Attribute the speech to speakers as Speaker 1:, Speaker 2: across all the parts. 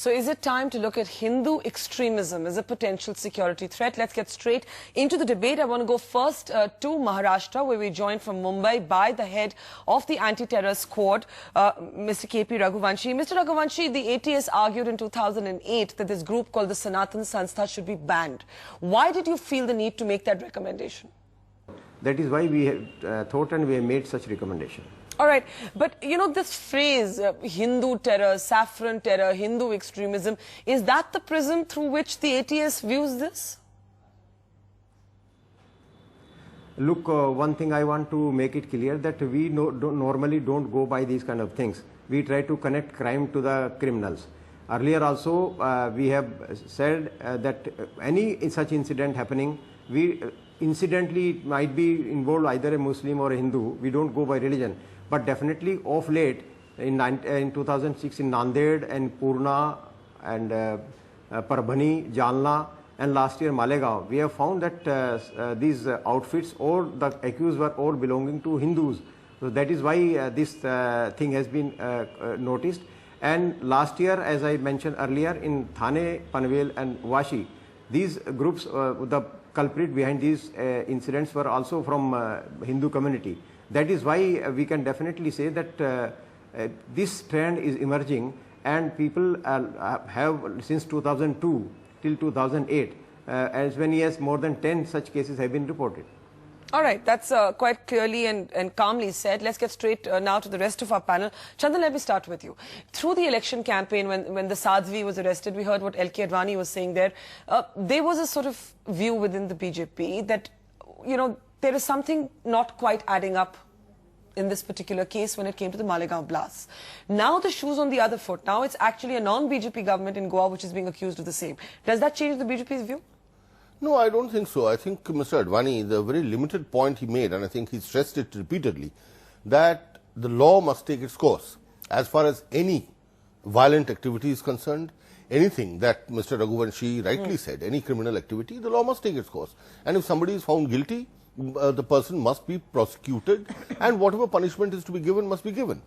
Speaker 1: So is it time to look at Hindu extremism as a potential security threat? Let's get straight into the debate. I want to go first to Maharashtra, where we're joined from Mumbai by the head of the anti-terror squad, Mr. K.P. Raghuvanshi. Mr. Raghuvanshi, the ATS argued in 2008 that this group called the Sanatan Sanstha should be banned. Why did you feel the need to make that recommendation?
Speaker 2: That is why we thought and we have made such recommendation.
Speaker 1: All right, but you know this phrase, Hindu terror, saffron terror, Hindu extremism, is that the prism through which the ATS views this?
Speaker 2: Look, one thing I want to make it clear that we normally don't go by these kind of things. We try to connect crime to the criminals. Earlier also we have said that any such incident happening, we incidentally might be involved either a Muslim or a Hindu. We don't go by religion. But definitely of late, in 2006 in Nanded and Purna and Parbhani, Jalna and last year Malegaon, we have found that these outfits, all the accused were all belonging to Hindus. So that is why this thing has been noticed. And last year, as I mentioned earlier, in Thane, Panvel and Vashi, these groups, the culprit behind these incidents were also from Hindu community. That is why we can definitely say that this trend is emerging, and people have since 2002 till 2008, as many as more than 10 such cases have been reported.
Speaker 1: All right, that's quite clearly and calmly said. Let's get straight now to the rest of our panel. Chandan, let me start with you. Through the election campaign, when the Sadhvi was arrested, we heard what L.K. Advani was saying there. There was a sort of view within the BJP that, you know, there is something not quite adding up in this particular case when it came to the Malegaon blasts. Now the shoe's on the other foot. Now it's actually a non-BJP government in Goa which is being accused of the same. Does that change the BJP's view?
Speaker 3: No, I don't think so. I think Mr. Advani, the very limited point he made, and I think he stressed it repeatedly, that the law must take its course. As far as any violent activity is concerned, anything that Mr. Raghuvanshi rightly said, any criminal activity, the law must take its course. And if somebody is found guilty, the person must be prosecuted and whatever punishment is to be given must be given.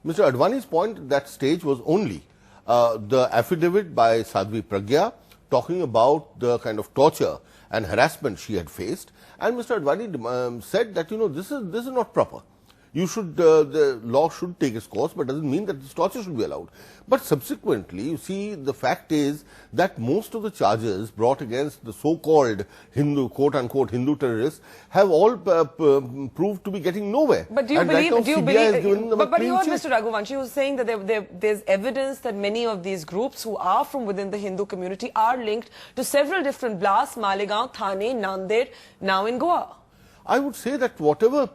Speaker 3: Mr. Advani's point at that stage was only the affidavit by Sadhvi Pragya talking about the kind of torture and harassment she had faced, and Mr. Advani said that, you know, this is not proper. You should, the law should take its course, but doesn't mean that this torture should be allowed. But subsequently, you see, the fact is that most of the charges brought against the so-called Hindu, quote-unquote, Hindu terrorists have all proved to be getting nowhere.
Speaker 1: But do you believe, but you heard Mr. Raghuvanshi was saying that there's evidence that many of these groups who are from within the Hindu community are linked to several different blasts, Malegaon, Thane, Nanded, now in Goa.
Speaker 3: I would say that whatever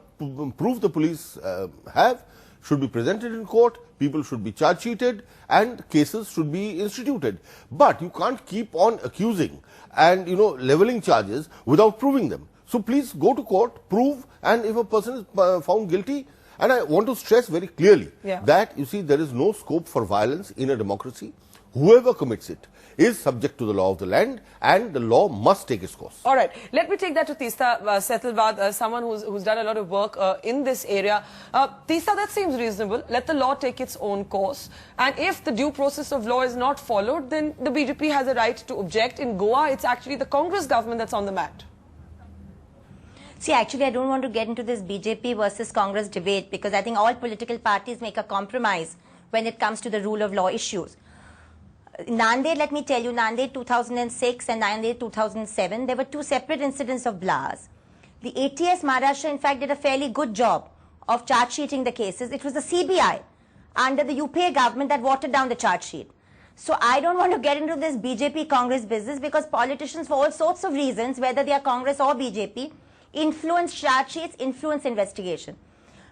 Speaker 3: proof the police have should be presented in court, people should be charge sheeted and cases should be instituted. But you can't keep on accusing and, you know, leveling charges without proving them. So please go to court, prove, and if a person is found guilty, and I want to stress very clearly that, you see, there is no scope for violence in a democracy. Whoever commits it is subject to the law of the land, and the law must take its course.
Speaker 1: All right. Let me take that to Teesta Setalvad, someone who's done a lot of work in this area. Teesta, that seems reasonable. Let the law take its own course. And if the due process of law is not followed, then the BJP has a right to object. In Goa, it's actually the Congress government that's on the mat.
Speaker 4: See, actually, I don't want to get into this BJP versus Congress debate, because I think all political parties make a compromise when it comes to the rule of law issues. Nanded, let me tell you, Nanded 2006 and Nanded 2007, there were two separate incidents of blasts. The ATS Maharashtra, in fact, did a fairly good job of charge sheeting the cases. It was the CBI under the UPA government that watered down the charge sheet. So I don't want to get into this BJP-Congress business, because politicians, for all sorts of reasons, whether they are Congress or BJP, influence charge sheets, influence investigation.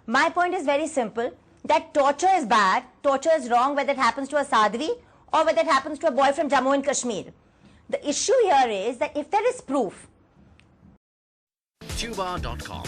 Speaker 4: My point is very simple, that torture is bad, torture is wrong, whether it happens to a Sadhvi or whether it happens to a boy from Jammu and Kashmir. The issue here is that if there is proof.
Speaker 5: Tuba.com